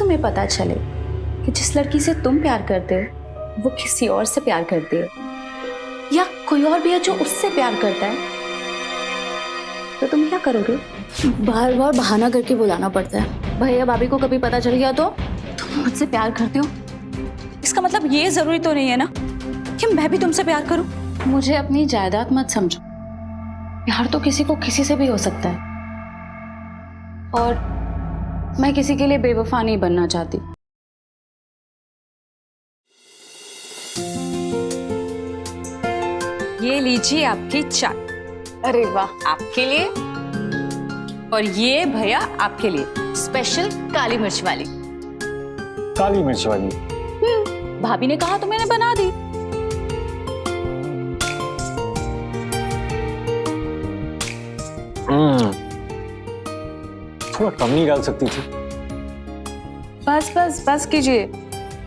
तुम्हें पता चले कि जिस लड़की से तुम प्यार करते हो वो किसी और से प्यार करती है, या कोई और भी है जो उससे प्यार करता है, तो तुम क्या करोगे? बार बार बहाना करके बुलाना पड़ता है। भैया भाभी को कभी पता चल गया तो तुम मुझसे प्यार करते हो, इसका मतलब ये जरूरी तो नहीं है ना कि मैं भी तुमसे प्यार करूं। मुझे अपनी जायदाद मत समझो, प्यार तो किसी को किसी से भी हो सकता है, और मैं किसी के लिए बेवफा नहीं बनना चाहती। ये लीजिए आपकी चाय। अरे वाह, आपके लिए, और ये भैया आपके लिए स्पेशल काली मिर्च वाली। काली मिर्च वाली? भाभी ने कहा तो मैंने बना दी। थोड़ा कम नहीं डाल सकती थी? बस बस बस कीजिए,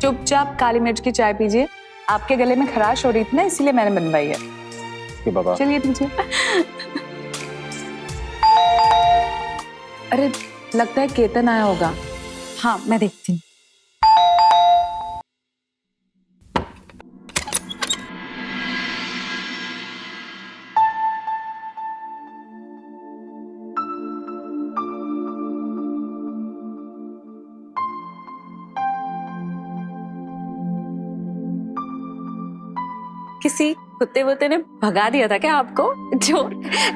चुपचाप काली मिर्च की चाय पीजिए। आपके गले में खराश हो रही थी ना, इसीलिए मैंने बनवाई है। कि बाबा चलिए पीजिए। अरे लगता है केतन आया होगा। हाँ मैं देखती हूँ। किसी कुत्ते वुत्ते ने भगा दिया था क्या आपको, जो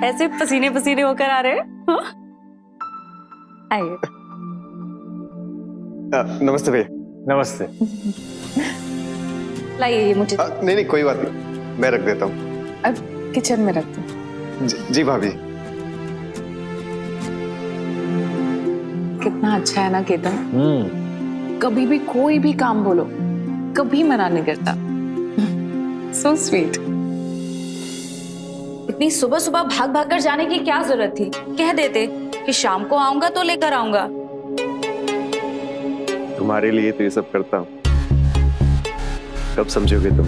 ऐसे पसीने पसीने होकर आ रहे हैं? हाँ? आइए। नमस्ते भैया। नमस्ते। लाइए ये मुझे। नहीं नहीं कोई बात नहीं, मैं रख देता हूँ। अब किचन में रख दो। जी भाभी। कितना अच्छा है ना केतन, कभी भी कोई भी काम बोलो कभी मना नहीं करता। So sweet. इतनी सुबह सुबह भाग भाग कर जाने की क्या जरूरत थी? कह देते कि शाम को आऊंगा तो लेकर आऊंगा। तुम्हारे लिए तो ये सब करता हूँ, कब समझोगे तुम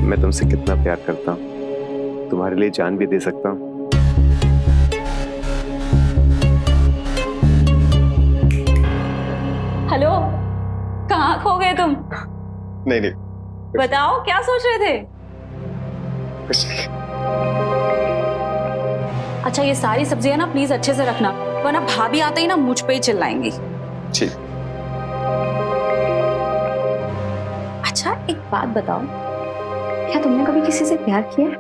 मैं तुमसे कितना प्यार करता हूँ। तुम्हारे लिए जान भी दे सकता हूँ। हेलो, कहाँ खो गए तुम? नहीं नहीं बताओ क्या सोच रहे थे? कुछ नहीं। अच्छा ये सारी सब्जियां ना प्लीज अच्छे से रखना, वरना भाभी आते ही ना मुझ पे ही चिल्लाएंगी। ठीक। अच्छा एक बात बताओ, क्या तुमने कभी किसी से प्यार किया है?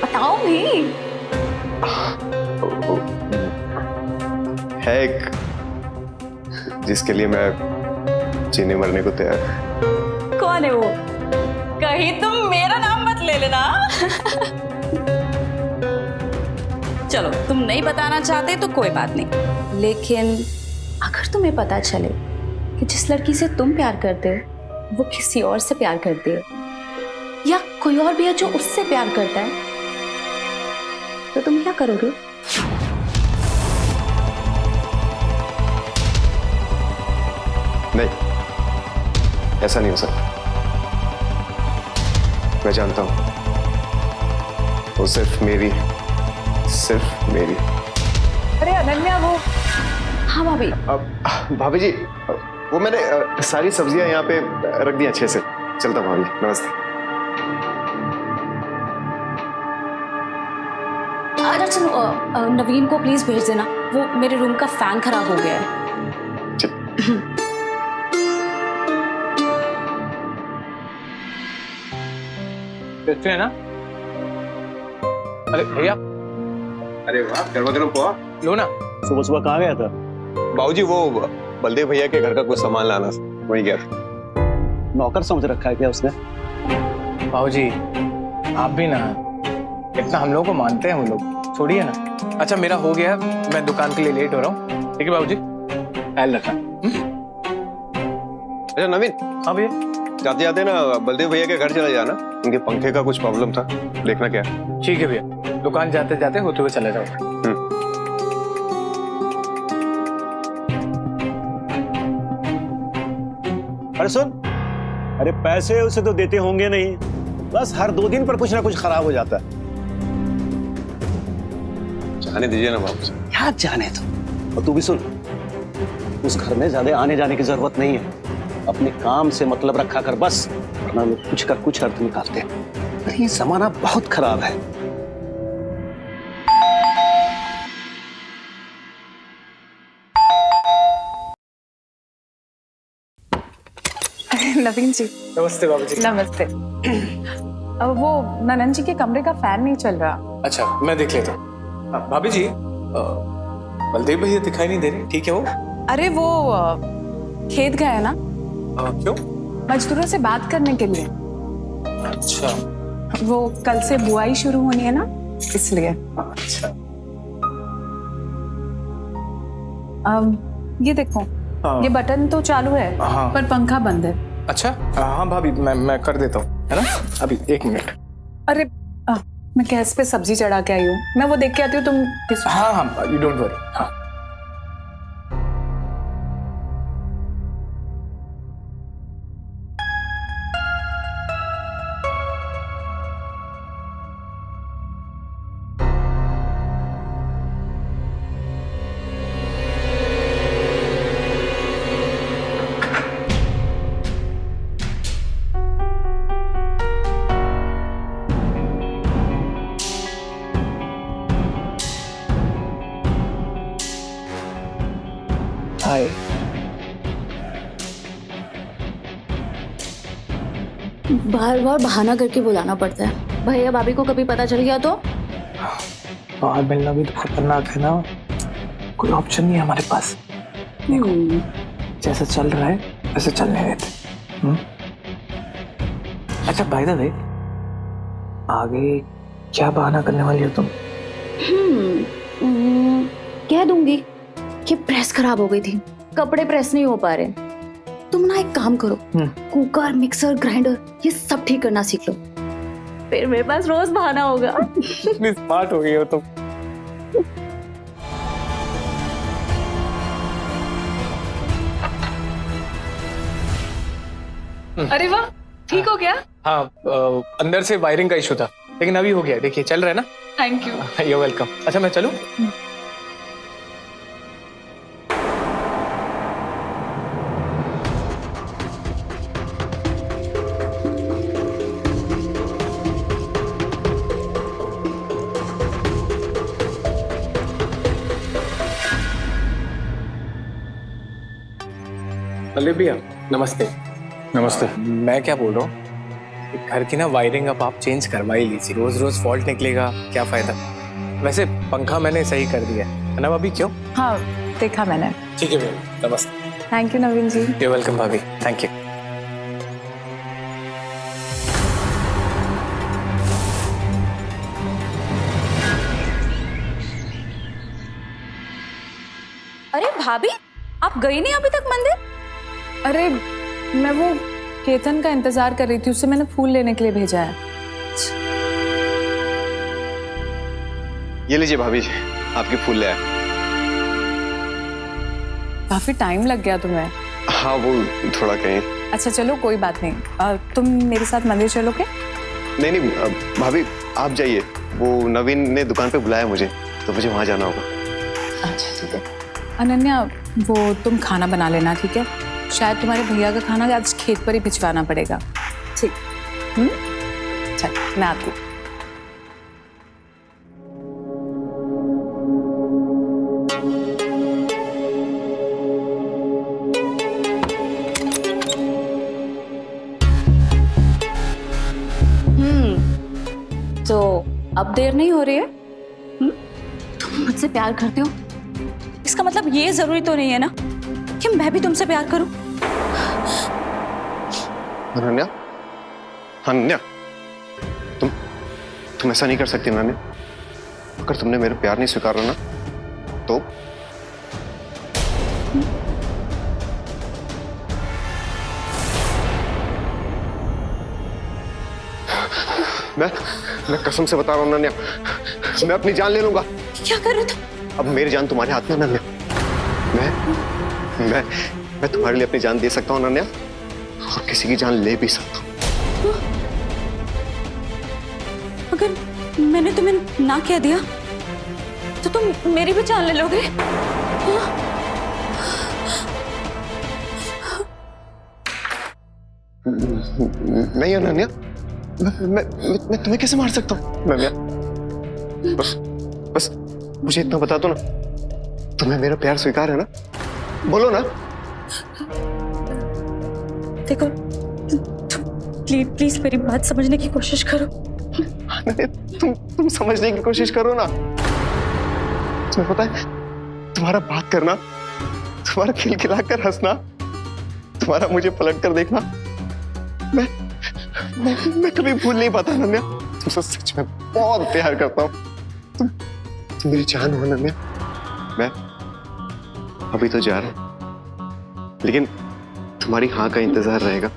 बताओ भी। है एक, जिसके लिए मैं जीने मरने को तैयार। कौन है वो? कहीं तुम मेरा नाम मत ले लेना। चलो तुम नहीं बताना चाहते तो कोई बात नहीं, लेकिन अगर तुम्हें पता चले कि जिस लड़की से तुम प्यार करते हो वो किसी और से प्यार करती है, या कोई और भी है जो उससे प्यार करता है, तो तुम क्या करोगे? नहीं, ऐसा नहीं हो सकता। मैं जानता हूं वो सिर्फ मेरी। अरे अनन्या वो। हाँ भाभी। अब भाभी जी, वो मैंने सारी सब्जियां यहाँ पे रख दी अच्छे से। चलता हूं भाभी, नमस्ते। अच्छा चलो, नवीन को प्लीज भेज देना, वो मेरे रूम का फैन खराब हो गया है। है ना? अरे भैया, अरे वाह, गर्मा गर्म पोहा। लो ना। सुबह सुबह कहाँ गया था? बाबूजी वो बलदेव भैया के घर का कुछ सामान लाना था, वही गया था। नौकर समझ रखा है क्या उसने? बाबूजी आप भी ना, इतना हम लोगों को मानते हैं हम लोग, छोड़िए ना। अच्छा मेरा हो गया, मैं दुकान के लिए लेट हो रहा हूँ। ठीक है बाबूजी, ख्याल रखना। अच्छा नवीन। हाँ भैया। जाते जाते ना बलदेव भैया के घर चला जाना, उनके पंखे का कुछ प्रॉब्लम था, देखना क्या है। ठीक है भैया, दुकान जाते जाते होते हुए चले जाओ। अरे सुन, अरे पैसे उसे तो देते होंगे नहीं, बस हर 2 दिन पर कुछ ना कुछ खराब हो जाता है। जाने दीजिए ना बाबूजी। क्या जाने तो। और तू भी सुन, उस घर में ज्यादा आने जाने की जरूरत नहीं है। अपने काम से मतलब रखा कर बस, वरना लोग कुछ का कुछ अर्थ निकालते हैं। अरे ये जमाना बहुत खराब है। नवीन जी नमस्ते बाबूजी। नमस्ते। अब वो ननन जी के कमरे का फैन नहीं चल रहा। अच्छा मैं देख लेता हूँ। भाभी जी बलदेव भैया दिखाई नहीं दे रहे, ठीक है वो? अरे वो खेत गए है ना, क्यों? मजदूरों से बात करने के लिए। अच्छा वो कल से बुआई शुरू होनी है ना, इसलिए। अच्छा। ये देखो, हाँ। ये बटन तो चालू है, हाँ। पर पंखा बंद है। अच्छा हाँ भाभी, मैं कर देता हूँ, है ना? अभी 1 मिनट। अरे मैं गैस पे सब्जी चढ़ा के आई हूँ, मैं वो देख के आती हूँ। तुम हाँ हाँ, यू डोंट वरी। हाँ हाय। बार बार बहाना करके बुलाना पड़ता है। भैया भाभी को कभी पता चल गया तो? बाहर मिलना भी तो खतरनाक है ना, कोई ऑप्शन नहीं है हमारे पास। जैसा चल रहा है वैसे चलने देते। अच्छा बाय द वे, आगे क्या बहाना करने वाली हो तुम? कह दूंगी कि प्रेस खराब हो गई थी, कपड़े प्रेस नहीं हो पा रहे। तुम ना एक काम करो, कुकर, मिक्सर, ग्राइंडर ये सब ठीक करना सीख लो, फिर मेरे पास रोज बहाना होगा। इतनी स्मार्ट हो गई हो तुम। अरे वाह, ठीक हो गया। हाँ अंदर से वायरिंग का इशू था, लेकिन अभी हो गया। देखिए चल रहा है ना। Thank you. You welcome. अच्छा मैं चलूं? बलदेव भैया नमस्ते। नमस्ते। मैं क्या बोल रहा हूँ, घर की ना वायरिंग अब आप चेंज करवा ही लीजिए, रोज रोज फॉल्ट निकलेगा, क्या फायदा। वैसे पंखा मैंने सही कर दिया है ना भाभी? क्यों? हाँ देखा मैंने। ठीक है भैया, नमस्ते। Thank you Naveen ji. You welcome भाभी, थैंक यू। अरे भाभी, आप गई नहीं अभी तक मंदिर? अरे मैं वो केतन का इंतजार कर रही थी, उससे मैंने फूल लेने के लिए भेजा है। ये लीजिए भाभी जी, आपके फूल ले आए। काफी टाइम लग गया तुम्हें। हाँ वो थोड़ा कहीं। अच्छा चलो कोई बात नहीं, तुम मेरे साथ मंदिर चलोगे? नहीं नहीं भाभी आप जाइए, वो नवीन ने दुकान पे बुलाया मुझे, तो मुझे वहां जाना होगा। अच्छा ठीक है। अनन्या वो तुम खाना बना लेना, ठीक है? शायद तुम्हारे भैया का खाना आज खेत पर ही भिजवाना पड़ेगा। ठीक। चल मैं आती हूँ। तो अब देर नहीं हो रही है? तुम मुझसे प्यार करते हो, इसका मतलब ये जरूरी तो नहीं है ना कि मैं भी तुमसे प्यार करूं। अनन्या, अनन्या, तुम ऐसा नहीं कर सकती अनन्या। अगर तुमने मेरा प्यार नहीं स्वीकारा ना तो मैं कसम से बता रहा हूँ अनन्या, मैं अपनी जान ले लूंगा। क्या कर रहे हो तुम? अब मेरी जान तुम्हारे हाथ में है अनन्या। मैं तुम्हारे लिए अपनी जान दे सकता हूँ अनन्या, और किसी की जान ले भी सकता हूँ। अगर मैंने तुम्हें ना कह दिया तो तुम मेरी भी जान ले लोगे? नहीं अनन्या, मैं तुम्हें कैसे मार सकता हूँ अनन्या? बस बस मुझे इतना बता दो ना, तुम्हें मेरा प्यार स्वीकार है ना? बोलो ना। देखो, प्लीज प्लीज मेरी बात समझने की कोशिश करो। अनन्या, तुम समझने की कोशिश करो ना। तुम्हें पता है, तुम्हारा बात करना, तुम्हारा खिलखिला कर हंसना, तुम्हारा मुझे पलट कर देखना, मैं कभी भूल नहीं पाता अनन्या। तुमसे सच में बहुत प्यार करता हूँ। तुम मेरी जान हो अनन्या। मैं अभी तो जा रहा हूँ, लेकिन तुम्हारी हाँ का इंतजार रहेगा।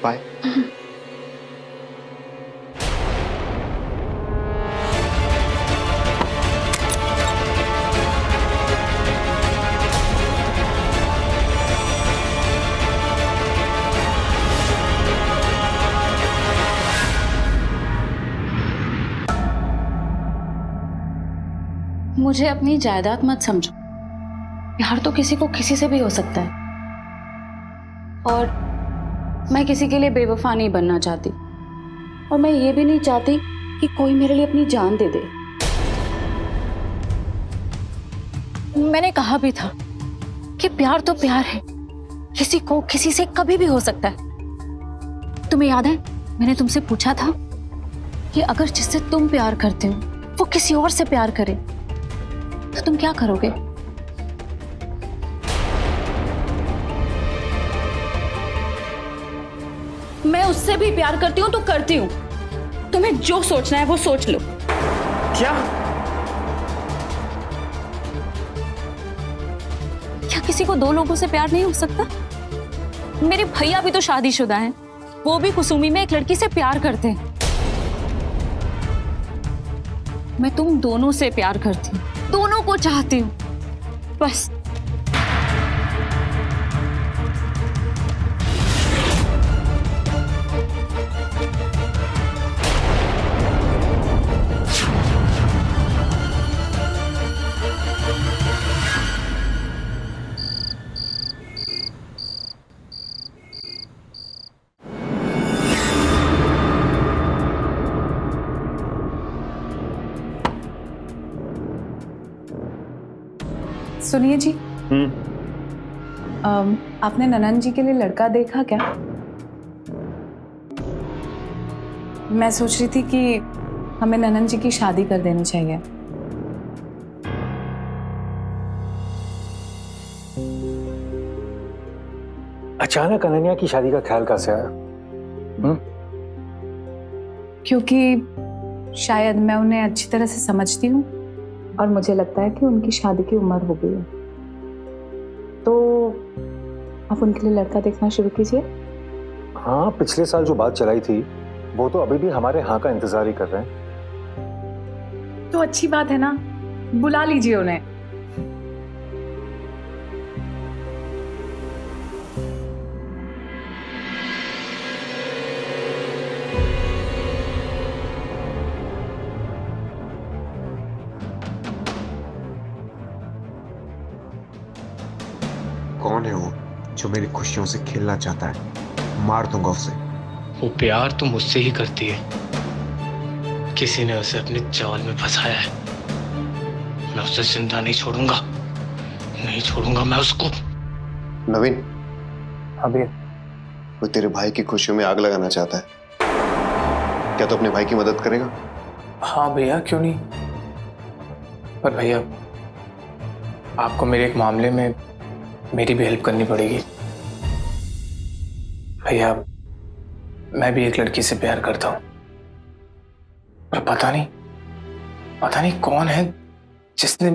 बाय। मुझे अपनी जायदाद मत समझो। प्यार तो किसी को किसी से भी हो सकता है, और मैं किसी के लिए बेवफा नहीं बनना चाहती, और मैं ये भी नहीं चाहती कि कोई मेरे लिए अपनी जान दे दे। मैंने कहा भी था कि प्यार तो प्यार है, किसी को किसी से कभी भी हो सकता है। तुम्हें याद है, मैंने तुमसे पूछा था कि अगर जिससे तुम प्यार करते हो वो किसी और से प्यार करे तो तुम क्या करोगे? मैं उससे भी प्यार करती हूँ तो करती हूँ। तुम्हें जो सोचना है वो सोच लो। क्या? क्या किसी को दो लोगों से प्यार नहीं हो सकता? मेरे भैया भी तो शादीशुदा हैं, वो भी कुसुमी में एक लड़की से प्यार करते हैं। मैं तुम दोनों से प्यार करती हूँ, दोनों को चाहती हूँ, बस। सुनिए जी, आपने ननन जी के लिए लड़का देखा क्या? मैं सोच रही थी कि हमें ननन जी की शादी कर देनी चाहिए। अचानक अनन्या की शादी का ख्याल कैसे आया? क्योंकि शायद मैं उन्हें अच्छी तरह से समझती हूँ और मुझे लगता है कि उनकी शादी की उम्र हो गई है, तो आप उनके लिए लड़का देखना शुरू कीजिए। हाँ, पिछले साल जो बात चलाई थी वो तो अभी भी हमारे हाँ का इंतजार ही कर रहे हैं। तो अच्छी बात है ना, बुला लीजिए उन्हें। कौन है वो जो मेरी खुशियों से खेलना चाहता है? मार दूंगा उसे। वो प्यार तो मुझसे ही करती है, किसी ने उसे अपने जाल में फंसाया है। मैं उसे जिंदा नहीं छोड़ूंगा, नहीं छोड़ूंगा मैं उसको। नवीन, अभी वो तेरे भाई की खुशियों में आग लगाना चाहता है, क्या तो अपने भाई की मदद करेगा? हाँ भैया, क्यों नहीं। पर भैया, आपको मेरे एक मामले में मेरी भी हेल्प करनी पड़ेगी। भैया, मैं भी एक लड़की से प्यार करता हूं, पर पता नहीं कौन है जिसने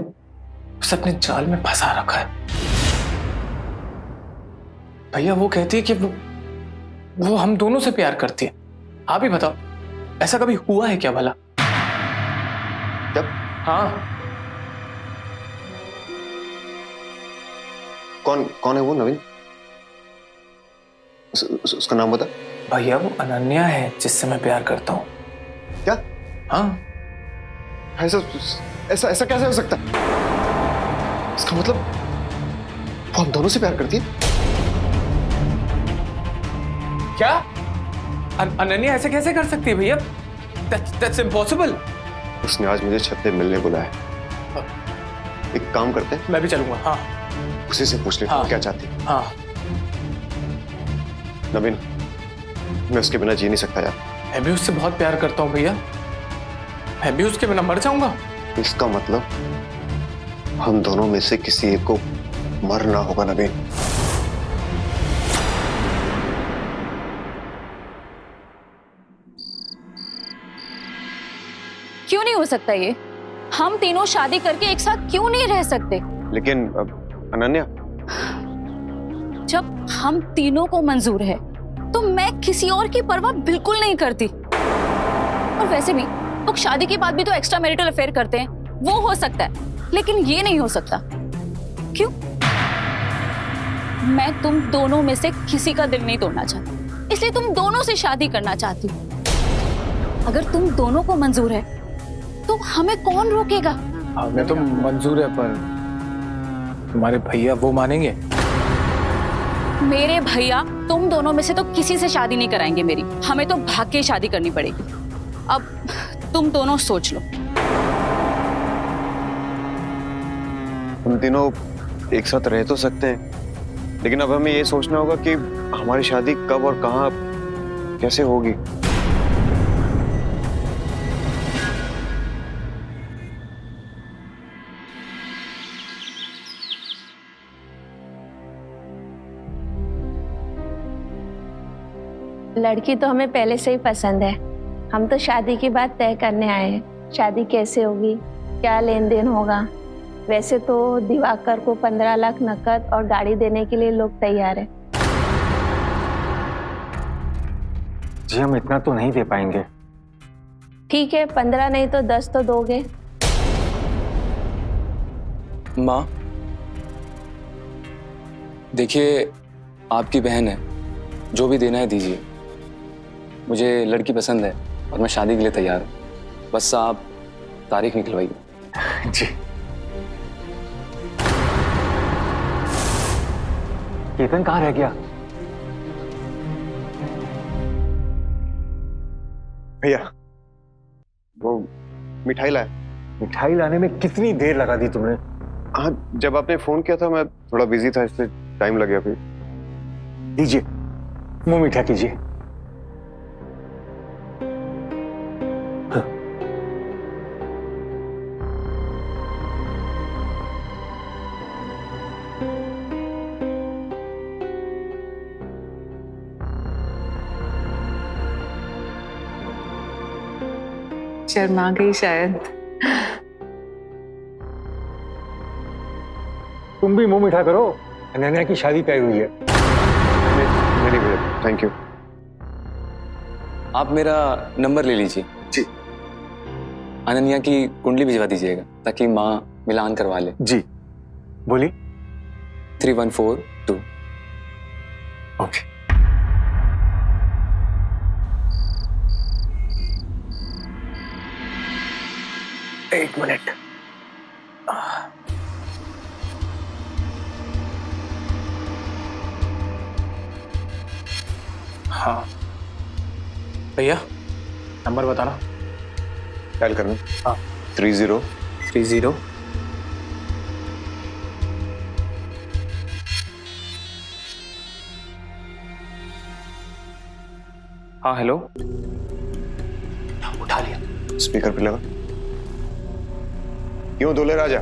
उसे अपने जाल में फंसा रखा है। भैया, वो कहती है कि वो हम दोनों से प्यार करती है। आप ही बताओ, ऐसा कभी हुआ है क्या भला? जब हाँ, कौन है वो नवीन? उसका नाम बता। भैया वो अनन्या है जिससे मैं प्यार करता हूँ। क्या? हाँ। ऐसा ऐसा ऐसा कैसे हो सकता है? इसका मतलब वो हम दोनों से प्यार करती है? क्या? अनन्या ऐसे कैसे कर सकती है भैया? That's impossible. उसने आज मुझे छत पे मिलने बुलाया। एक काम करते हैं, मैं भी चलूंगा। हाँ उसी से पूछ लेता हूँ क्या चाहती है। हाँ। नवीन, मैं उसके बिना जी नहीं सकता यार। मैं भी उससे बहुत प्यार करता हूँ भैया, मैं भी उसके बिना मर जाऊंगा। इसका मतलब हम दोनों में से किसी एक को मरना होगा नवीन। क्यों नहीं हो सकता ये? हम तीनों शादी करके एक साथ क्यों नहीं रह सकते? लेकिन अनन्या, जब हम तीनों को मंजूर है तो मैं किसी और की परवाह बिल्कुल नहीं करती। और वैसे भी लोग शादी के बाद भी तो एक्स्ट्रा मैरिटल अफेयर करते हैं, वो हो सकता है, लेकिन ये नहीं हो सकता। क्यों? मैं तुम दोनों में से किसी का दिल नहीं तोड़ना चाहती, इसलिए तुम दोनों से शादी करना चाहती हूँ। अगर तुम दोनों को मंजूर है तो हमें कौन रोकेगा? हमें तो मंजूर है, पर तुम्हारे भैया वो मानेंगे? मेरे भैया तुम दोनों में से तो किसी से शादी नहीं कराएंगे मेरी। हमें तो भाग के शादी करनी पड़ेगी। अब तुम दोनों सोच लो। हम तीनों एक साथ रह तो सकते हैं, लेकिन अब हमें ये सोचना होगा कि हमारी शादी कब और कहाँ कैसे होगी। लड़की तो हमें पहले से ही पसंद है। हम तो शादी की बात तय करने आए हैं। शादी कैसे होगी, क्या लेन देन होगा। वैसे तो दिवाकर को 15 लाख नकद और गाड़ी देने के लिए लोग तैयार हैं। जी हम इतना तो नहीं दे पाएंगे। ठीक है, 15 नहीं तो 10 तो दोगे। माँ देखिए, आपकी बहन है, जो भी देना है दीजिए। मुझे लड़की पसंद है और मैं शादी के लिए तैयार हूँ। बस आप तारीख निकलवाइए। जी। केतन कहाँ रह गया? भैया वो मिठाई लाया। मिठाई लाने में कितनी देर लगा दी तुमने? हाँ, जब आपने फोन किया था मैं थोड़ा बिजी था, इसलिए टाइम लग गया। फिर लीजिए, मुंह मीठा कीजिए। शर्मा गई शायद। तुम भी मुंह मीठा करो, अनन्या की शादी तय हुई है। नहीं भैया, थैंक यू। आप मेरा नंबर ले लीजिए। जी। अनन्या की कुंडली भिजवा दीजिएगा ताकि माँ मिलान करवा ले। जी बोलिए। 3142। ओके। एक मिनट। हाँ भैया, नंबर बताना। डायल करना। हाँ। 30 30। हाँ हेलो। उठा लिया। स्पीकर पे लगा। क्यों दूल्हे राजा,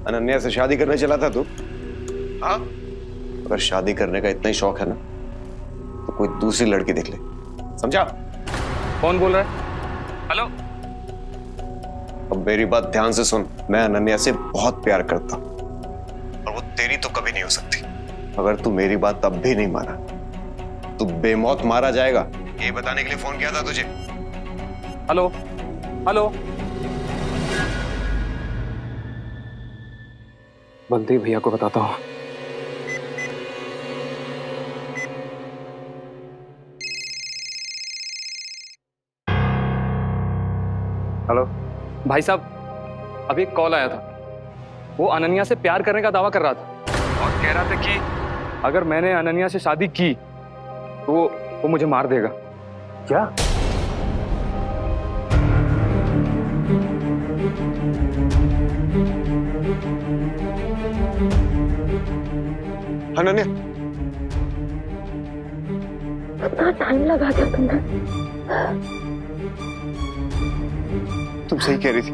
अनन्या से शादी करने चला था तू? हाँ? अगर शादी करने का इतना ही शौक है ना, तो कोई दूसरी लड़की देख ले, समझा? कौन बोल रहा है? हेलो। अब मेरी बात ध्यान से सुन। मैं अनन्या से बहुत प्यार करता हूं और वो तेरी तो कभी नहीं हो सकती। अगर तू मेरी बात तब भी नहीं माना, तू बेमौत मारा जाएगा, ये बताने के लिए फोन किया था तुझे। Hello hello. बंटी भैया को बताता हूँ। हेलो। भाई साहब, अभी एक कॉल आया था। वो अनन्या से प्यार करने का दावा कर रहा था और कह रहा था कि अगर मैंने अनन्या से शादी की तो वो मुझे मार देगा। क्या? अनन्या, कितना टाइम लगा दिया तुमने। तुम सही कह रही थी।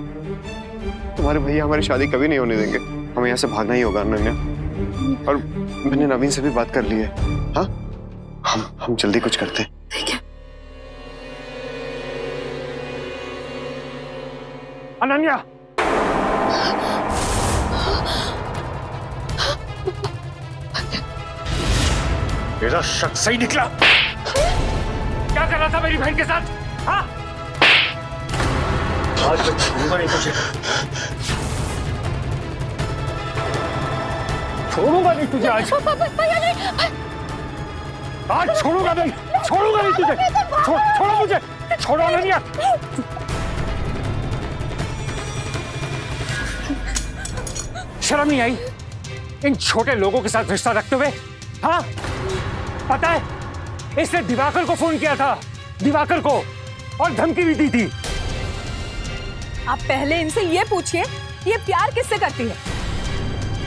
तुम्हारे भैया हमारी शादी कभी नहीं होने देंगे। हमें यहाँ से भागना ही होगा अनन्या। और मैंने नवीन से भी बात कर ली है। हाँ, हम जल्दी कुछ करते हैं। ठीक है। अनन्या, मेरा शक सही निकला। क्या कर रहा था मेरी बहन के साथ? हाँ? आज मैं छोड़ूंगा नहीं तुझे। छोड़ूंगा नहीं तुझे आज। आज छोड़ूंगा नहीं, छोड़ूंगा नहीं तुझे। छोड़ो मुझे, छोड़ो अनन्या। शर्म नहीं आई इन छोटे लोगों के साथ रिश्ता रखते हुए? हाँ, पता है इसने दिवाकर को फोन किया था, दिवाकर को, और धमकी भी दी थी। आप पहले इनसे ये पूछिए ये प्यार किससे करती है।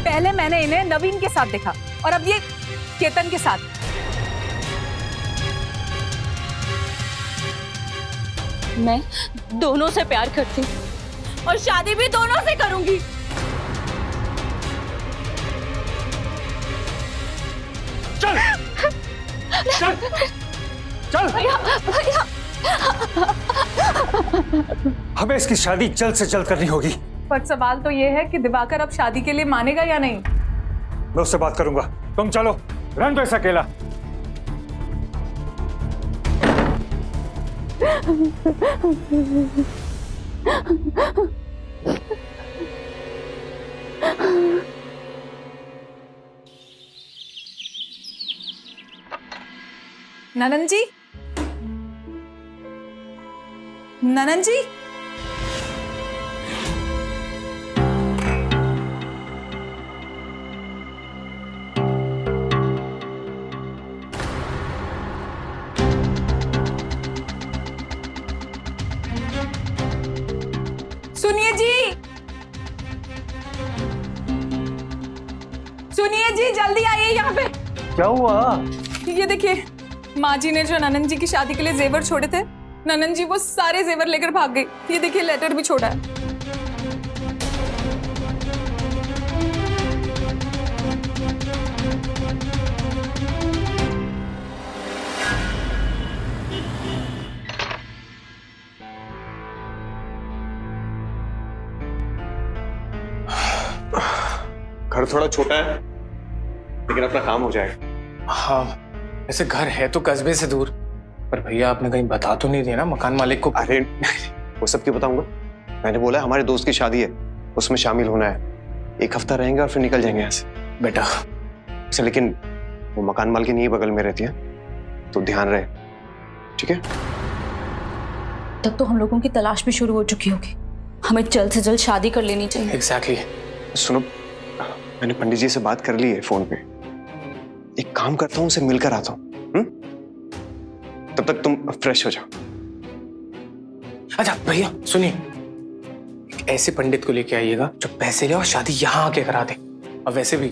पहले मैंने इन्हें नवीन के साथ देखा और अब ये केतन के साथ। मैं दोनों से प्यार करती हूँ और शादी भी दोनों से करूंगी। चल चल चल। भैया, हमें इसकी शादी जल्द से जल्द करनी होगी। पर सवाल तो ये है कि दिवाकर अब शादी के लिए मानेगा या नहीं। मैं उससे बात करूंगा, तुम चलो। रन दो इसे अकेला। ननन जी, ननन जी, सुनिए जी, सुनिए जी, जल्दी आइए यहाँ पे। क्या हुआ? ये देखिए, माँ जी ने जो ननन जी की शादी के लिए जेवर छोड़े थे, ननन जी वो सारे जेवर लेकर भाग गई। ये देखिए, लेटर भी छोड़ा है। घर थोड़ा छोटा है लेकिन अपना काम हो जाएगा। हाँ, ऐसे घर है तो कस्बे से दूर, पर भैया आपने कहीं बता तो नहीं दिया ना मकान मालिक को? अरे वो सब क्यों बताऊंगा। मैंने बोला हमारे दोस्त की शादी है, उसमें शामिल होना है। एक हफ्ता रहेंगे और फिर निकल जाएंगे यहाँ से। बेटा अच्छा, लेकिन वो मकान मालकिन यही बगल में रहती है, तो ध्यान रहे, ठीक है? तब तो हम लोगों की तलाश भी शुरू हो चुकी होगी। हमें जल्द से जल्द शादी कर लेनी चाहिए। एग्जैक्टली। सुनो, मैंने पंडित जी से बात कर ली है फोन पे। एक काम करता हूँ, उनसे मिलकर आता हूँ। तब तक तुम फ्रेश हो जाओ। अच्छा भैया सुनिए, एक ऐसे पंडित को लेके आइएगा जो पैसे ले और शादी यहाँ आके करा दे। और वैसे भी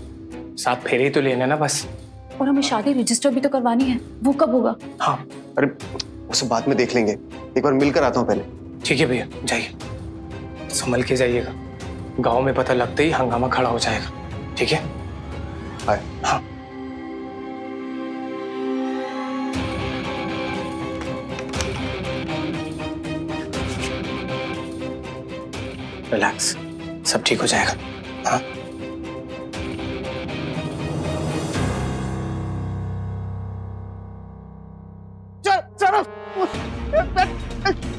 7 फेरे ही तो लेने ना बस। और हमें शादी रजिस्टर भी तो करवानी है, वो कब होगा? हाँ, अरे उस बाद में देख लेंगे, एक बार मिलकर आता हूँ पहले। ठीक है भैया, जाइए, संभल के जाइएगा। गांव में पता लगते ही हंगामा खड़ा हो जाएगा। ठीक है? हाय। हाँ। रिलैक्स, सब ठीक हो जाएगा। हाँ।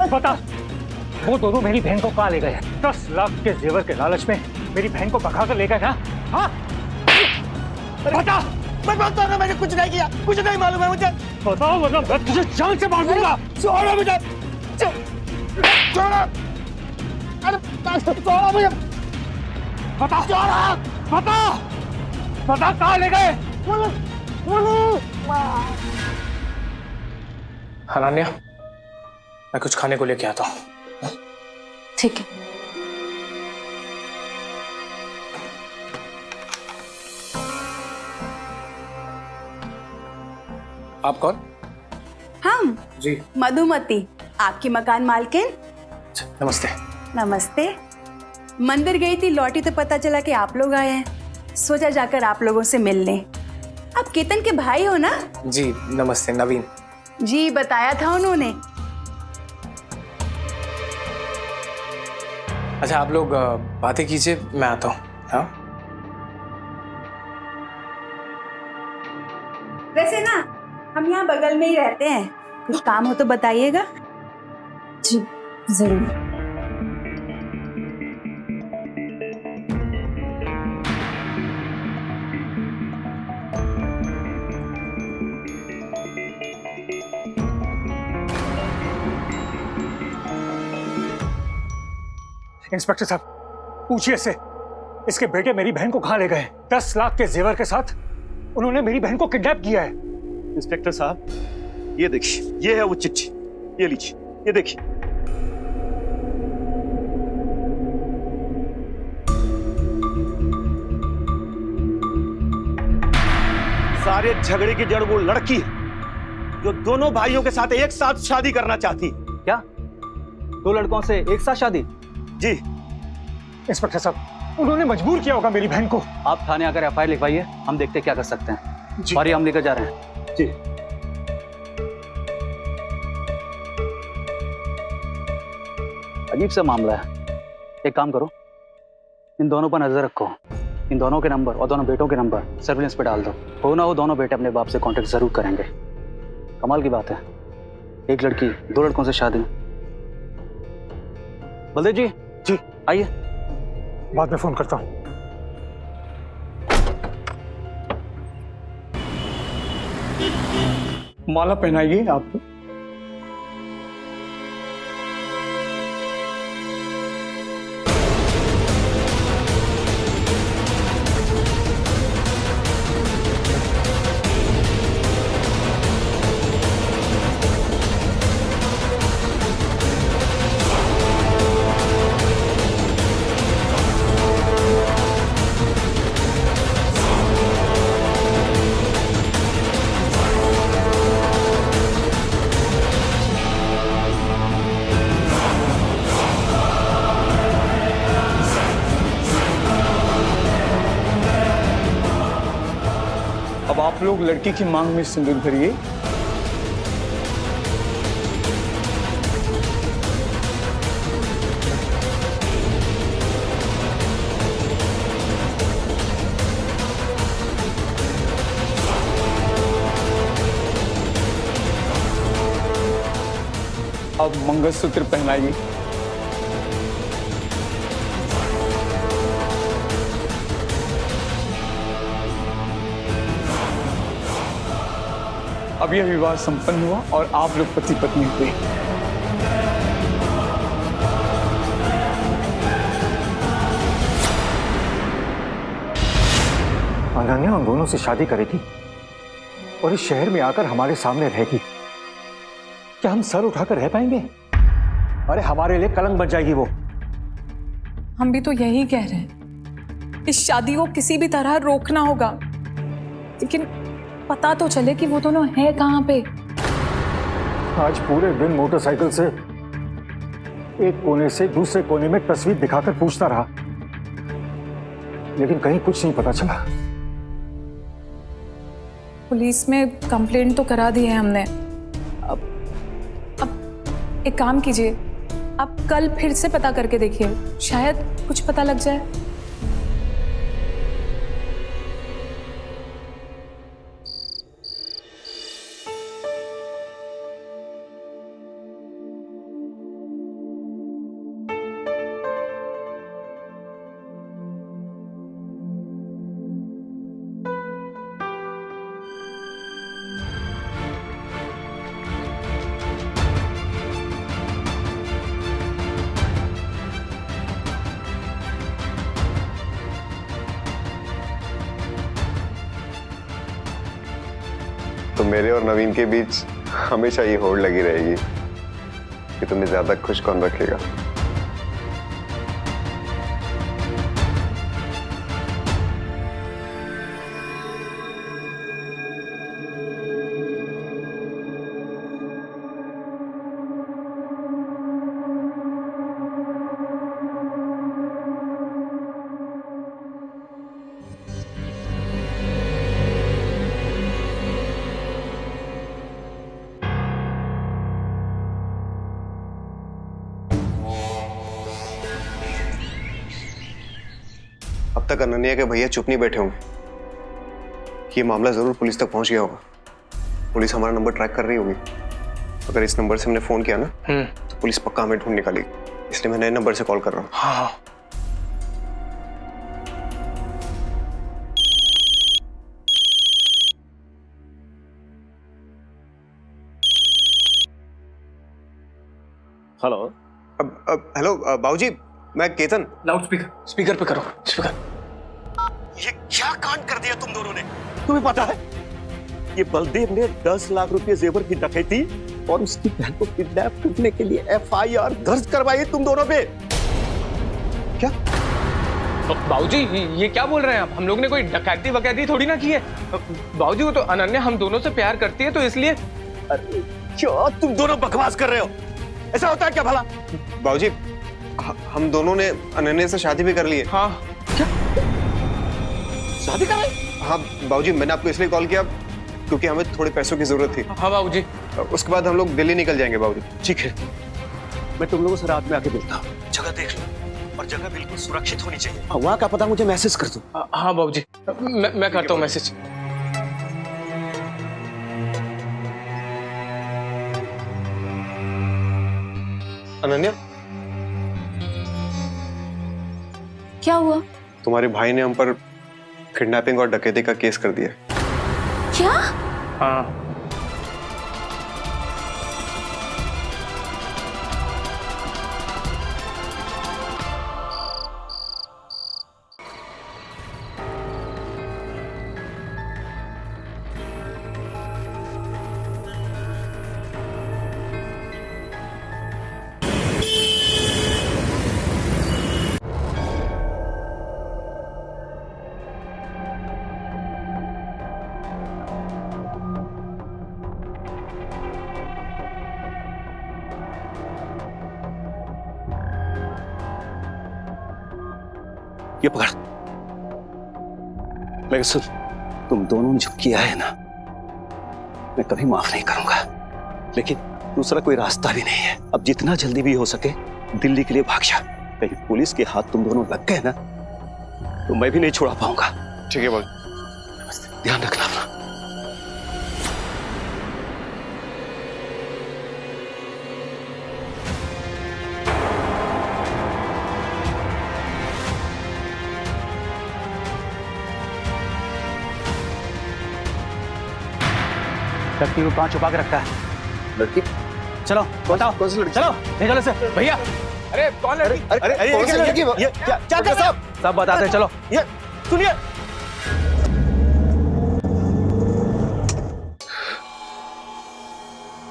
बता, वो दोनों मेरी बहन को कहाँ ले गए? 10 लाख के जेवर के लालच में मेरी बहन को भगा कर ले गए ना? हाँ? बता। मैं बताता हूँ, मैंने कुछ नहीं किया, कुछ नहीं मालूम है मुझे। बताओ वरना मैं तुझे जान से मार दूंगा। छोड़ो मुझे, छोड़ो। अरे छोड़ो मुझे, बता बता बता कहाँ ले गए? अनन्या, मैं कुछ खाने को लेके आता हूँ। ठीक है। आप कौन? हम जी। मधुमती, आपकी मकान मालकिन। नमस्ते। नमस्ते। मंदिर गई थी, लौटी तो पता चला कि आप लोग आए हैं। सोचा जाकर आप लोगों से मिल लें। आप केतन के भाई हो ना? जी नमस्ते, नवीन। जी बताया था उन्होंने। अच्छा आप लोग बातें कीजिए, मैं आता हूँ। हाँ वैसे ना हम यहाँ बगल में ही रहते हैं, कुछ काम हो तो बताइएगा। जी जरूर। इंस्पेक्टर साहब पूछिए इससे, इसके बेटे मेरी बहन को कहाँ ले गए? 10 लाख के जेवर के साथ उन्होंने मेरी बहन को किडनैप किया है। इंस्पेक्टर साहब, ये देखिए, ये है वो चिट्ठी, ये लीजिए, ये देखिए। सारे झगड़े की जड़ वो लड़की है जो दोनों भाइयों के साथ एक साथ शादी करना चाहती। क्या 2 लड़कों से एक साथ शादी? जी इंस्पेक्टर साहब, उन्होंने मजबूर किया होगा मेरी बहन को। आप थाने आकर एफआईआर लिखवाइए, हम देखते क्या कर सकते हैं। सॉरी, हम लेकर जा रहे हैं। जी। अजीब सा मामला है। एक काम करो, इन दोनों पर नजर रखो। इन दोनों के नंबर और दोनों बेटों के नंबर सर्विलेंस पे डाल दो। हो ना हो दोनों बेटे अपने बाप से कांटेक्ट जरूर करेंगे। कमाल की बात है, एक लड़की 2 लड़कों से शादी। बलदेव जी, जी आइए। बाद में फोन करता हूँ। माला पहनाइए आप। अब आप लोग लड़की की मांग में सिंदूर भरिए। अब मंगलसूत्र पहनाइए। अब यह विवाह संपन्न हुआ और आप लोग पति पत्नी हुए। अनन्या उन दोनों से शादी करेगी और इस शहर में आकर हमारे सामने रहेगी। क्या हम सर उठाकर रह पाएंगे? अरे हमारे लिए कलंक बन जाएगी वो। हम भी तो यही कह रहे हैं, इस शादी को किसी भी तरह रोकना होगा, लेकिन पता तो चले कि वो दोनों हैं कहाँ पे। आज पूरे दिन मोटरसाइकिल से एक कोने से दूसरे कोने में तस्वीर दिखाकर पूछता रहा, लेकिन कहीं कुछ नहीं पता चला। पुलिस में कंप्लेंट तो करा दी है हमने। अब एक काम कीजिए, आप कल फिर से पता करके देखिए, शायद कुछ पता लग जाए। मेरे और नवीन के बीच हमेशा ये होड़ लगी रहेगी कि तुम्हें ज्यादा खुश कौन रखेगा। अब तक अनन्या के भैया चुप नहीं बैठे होंगे। ये मामला जरूर पुलिस तक पहुंच गया होगा। पुलिस हमारा नंबर ट्रैक कर रही होगी। अगर इस नंबर से हमने फोन किया ना तो पुलिस पक्का हमें ढूंढ निकालेगी। इसलिए मैं नए नंबर से कॉल कर रहा हूँ। हाँ। हेलो। अब हेलो बाबूजी, मैं केतन। लाउड स्पीकर पे करो। स्पीकर। ये क्या कांड कर दिया तुम दोनों ने? तुम्हें पता है ये बलदेव ने 10 लाख रुपए जेवर की डकैती और उसकी बहन को किडनैप करने के लिए एफआईआर दर्ज करवाई तुम दोनों पे। क्या बाबूजी ये क्या बोल रहे हैं आप? हम लोग ने कोई डकैती वकैती थोड़ी ना की है। बाबूजी वो तो अनन्या हम दोनों से प्यार करती है तो इसलिए। अरे क्या तुम दोनों बकवास कर रहे हो? ऐसा होता है क्या भला? बाबूजी हम दोनों ने अनन्या से शादी भी कर ली है। हाँ। क्या शादी कर रहे? हाँ बाबूजी, मैंने आपको इसलिए कॉल किया क्योंकि हमें थोड़े पैसों की जरूरत थी। हाँ बाबूजी। उसके बाद हम लोग दिल्ली निकल जाएंगे बाबूजी। ठीक है, मैं तुम लोगों से रात में आके मिलता हूँ। जगह देख लो और जगह बिल्कुल सुरक्षित होनी चाहिए। वहाँ का पता मुझे मैसेज कर दो। हाँ बाबूजी, मैं करता हूँ मैसेज। अनन्या, क्या हुआ? तुम्हारे भाई ने हम पर किडनैपिंग और डकैती का केस कर दिया है। क्या? हाँ। ये पकड़। लेकिन सुन, तुम दोनों ने जो किया है ना, मैं कभी माफ नहीं करूंगा। लेकिन दूसरा कोई रास्ता भी नहीं है। अब जितना जल्दी भी हो सके दिल्ली के लिए भाग जा। कहीं पुलिस के हाथ तुम दोनों लग गए ना तो मैं भी नहीं छोड़ा पाऊंगा। ठीक है बोल। ध्यान रखना अपना। लड़की को कहाँ छुपा के रखा है? लड़की? चलो बताओ। कौन सी लड़की? चलो ले चलो से। भैया अरे कौन लड़की? अरे कौन सी लड़की? ये क्या कर साहब? सब बताते हैं, चलो। ये सुनिए।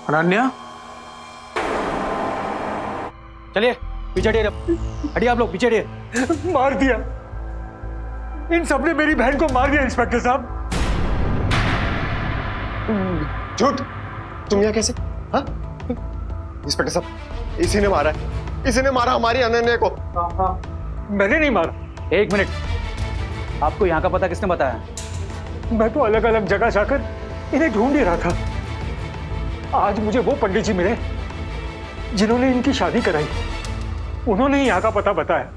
अनन्या चलिए पीछे हटिए आप लोग, पीछे हटिए। मार दिया, इन सबने मेरी बहन को मार दिया इंस्पेक्टर साहब। झूठ। तुम यहाँ कैसे? हाँ इंस्पेक्टर साहब, इसी ने मारा है। इसी ने मारा हमारी अनन्या को। मैंने नहीं मारा। एक मिनट, आपको यहाँ का पता किसने बताया? मैं तो अलग अलग जगह जाकर इन्हें ढूंढ ही रहा था। आज मुझे वो पंडित जी मिले जिन्होंने इनकी शादी कराई। उन्होंने ही यहाँ का पता बताया।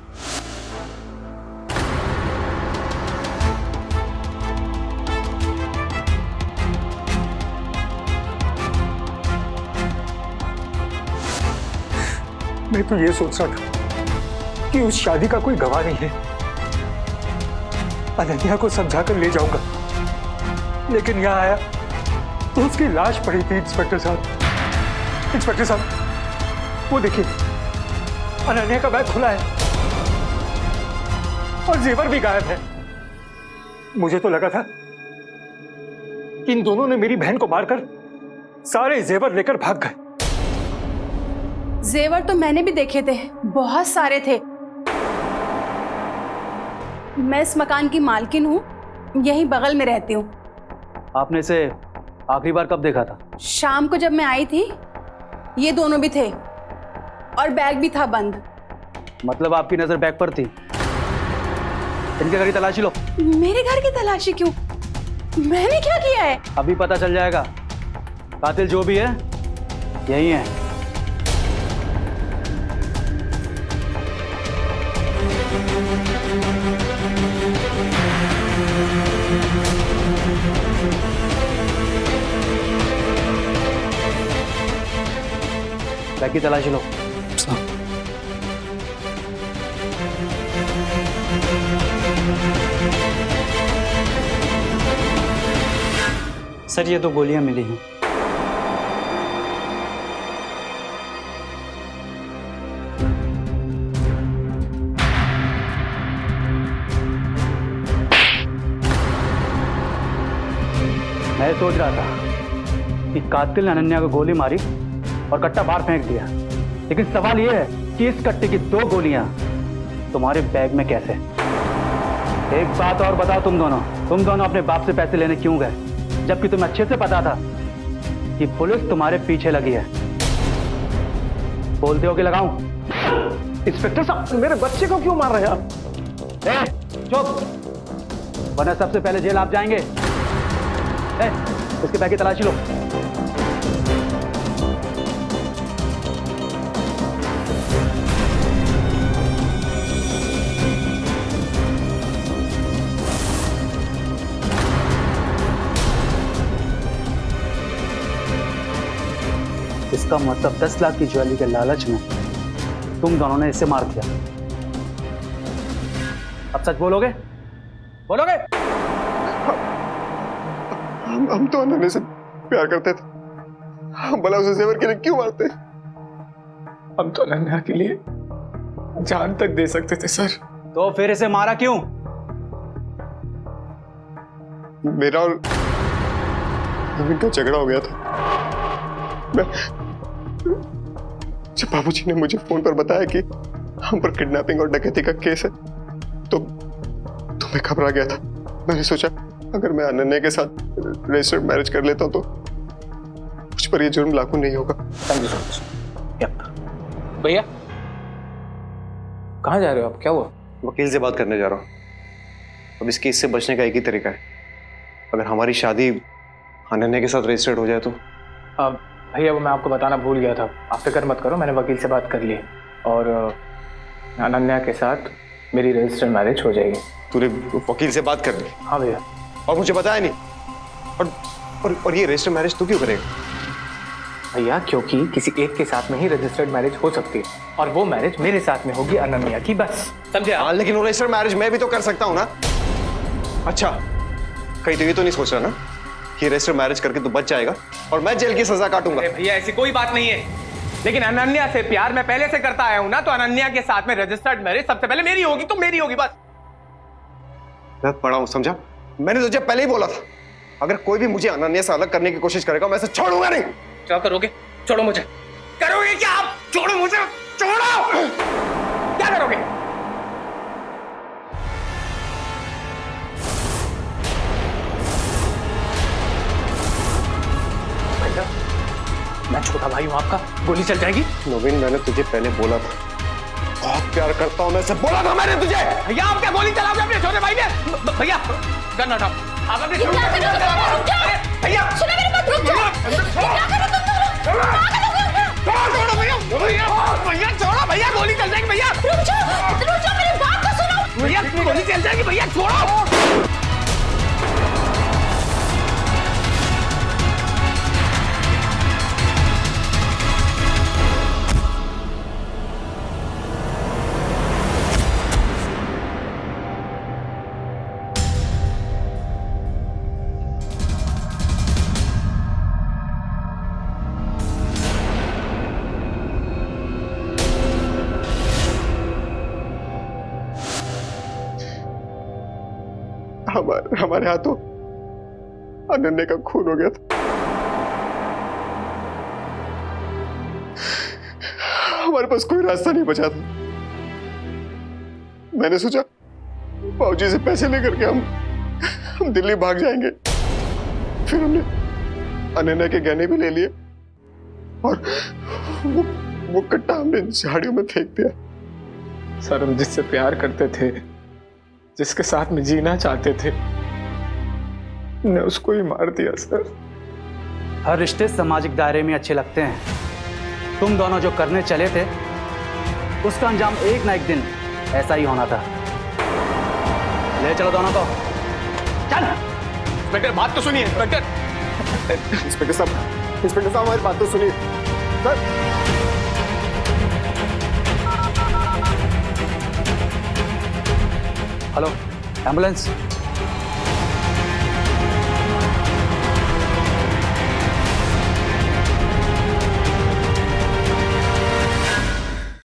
मैं तो ये सोच रहा था कि उस शादी का कोई गवाह नहीं है। अनन्या को समझाकर ले जाऊंगा, लेकिन यहाँ आया तो उसकी लाश पड़ी थी। इंस्पेक्टर साहब, इंस्पेक्टर साहब, वो देखिए अनन्या का बैग खुला है और जेवर भी गायब है। मुझे तो लगा था कि इन दोनों ने मेरी बहन को मारकर सारे जेवर लेकर भाग गए। जेवर तो मैंने भी देखे थे, बहुत सारे थे। मैं इस मकान की मालकिन हूँ, यहीं बगल में रहती हूँ। आपने इसे आखिरी बार कब देखा था? शाम को जब मैं आई थी, ये दोनों भी थे और बैग भी था बंद। मतलब आपकी नजर बैग पर थी। इनके घर की तलाशी लो। मेरे घर की तलाशी क्यों? मैंने क्या किया है? अभी पता चल जाएगा। कातिल जो भी है यही है। बैग की तलाशी लो। सर ये 2 गोलियां मिली हैं। मैं सोच रहा था कि कातिल ने अनन्या को गोली मारी और कट्टा बाहर फेंक दिया, लेकिन सवाल यह है कि इस कट्टे की 2 गोलियां तुम्हारे बैग में कैसे? एक बात और बताओ, तुम दोनों अपने बाप से पैसे लेने क्यों गए, जबकि तुम्हें अच्छे से पता था कि पुलिस तुम्हारे पीछे लगी है? बोलते हो कि लगाऊं? इंस्पेक्टर साहब, मेरे बच्चे को क्यों मार रहे हैं आप? चुप, वरना सबसे पहले जेल आप जाएंगे। इसके बैग की तलाशी लो। इसका मतलब 10 लाख की ज्वेलरी के लालच में तुम दोनों ने इसे मार दिया। अब सच बोलोगे? बोलोगे? हम तो अनन्या से प्यार करते थे, हम भला उसे जेवर के लिए क्यों मारते? हम तो अनन्या के लिए जान तक दे सकते थे सर। तो फिर इसे मारा क्यों? मेरा और नवीन का झगड़ा हो गया था। जब बाबूजी ने मुझे फोन पर बताया कि हम पर किडनैपिंग और डकैती का केस है, तो मैं घबरा गया था। मैंने सोचा अगर मैं अनन्या के साथ रजिस्टर्ड मैरिज कर लेता हूं तो मुझ पर यह जुर्म लागू नहीं होगा। भैया कहाँ जा रहे हो आप? क्या हुआ? वकील से बात करने जा रहा हूँ। अब इस केस से बचने का एक ही तरीका है, अगर हमारी शादी अनन्या के साथ रजिस्टर्ड हो जाए तो। भैया वो मैं आपको बताना भूल गया था, आप फिक्र मत करो, मैंने वकील से बात कर ली और अनन्या के साथ मेरी रजिस्टर्ड मैरिज हो जाएगी। तूने वकील से बात कर ली? हाँ भैया। और मुझे बताया नहीं? और ये रजिस्टर्ड मैरिज तू क्यों करेगा? भैया क्योंकि किसी एक के साथ में ही रजिस्टर्ड मैरिज हो सकती है और वो मैरिज मेरे साथ में होगी अनन्या की, बस समझे? हाँ, लेकिन वो रजिस्टर्ड मैरिज मैं भी तो कर सकता हूँ ना। अच्छा, कहीं तो ये तो नहीं सोच रहा ना कि रजिस्टर्ड मैरिज करके तू बच जाएगा और मैं जेल की सजा काटूंगा? भैया ऐसी कोई बात नहीं है, लेकिन अनन्या से प्यार मैं पहले से करता आया हूं ना, तो अनन्या के साथ में रजिस्टर्ड मैरिज सबसे पहले मेरी होगी, तो मेरी होगी बस। मैं पढ़ा हूं, समझा? मैंने तुझे पहले ही बोला था, अगर कोई भी मुझे अनन्या से अलग करने की कोशिश करेगा मैं इसे छोड़ूंगा नहीं। क्या करोगे? छोड़ो मुझे। करोगे क्या आप? छोड़ो मुझे, छोड़ो। क्या करोगे? भैया मैं छोटा भाई हूं आपका, गोली चल जाएगी। नवीन मैंने तुझे पहले बोला था, बहुत प्यार करता हूं मैं, से बोला था मैंने तुझे। भैया आप क्या गोली चलाओगे अपने छोटे भाई पे? भैया गन हटाओ, आप अपने भैया सुनो मेरी बात, रुक जाओ। क्या कर रहे हो तुम दोनों? भैया छोड़ो, भैया गोली चल जाएगी। भैया रुक जाओ मेरी बात तो सुनो। भैया गोली चल जाएगी, भैया छोड़ो। हमारे हाथों अनन्या का खून हो गया था। हमारे पास कोई रास्ता नहीं बचा था। मैंने सोचा बाबूजी से पैसे लेकर के हम दिल्ली भाग जाएंगे। फिर हमने अनन्या के गहने भी ले लिए और वो कट्टा हमने झाड़ियों में फेंक दिया। सर हम जिससे प्यार करते थे, जिसके साथ में जीना चाहते थे, ने उसको ही मार दिया सर। हर रिश्ते सामाजिक दायरे में अच्छे लगते हैं। तुम दोनों जो करने चले थे उसका अंजाम एक ना एक दिन ऐसा ही होना था। ले चलो दोनों को, चल। इंस्पेक्टर बात तो सुनिए। इंस्पेक्टर साहब हमारी बात तो सुनिए सर। Hello, ambulance.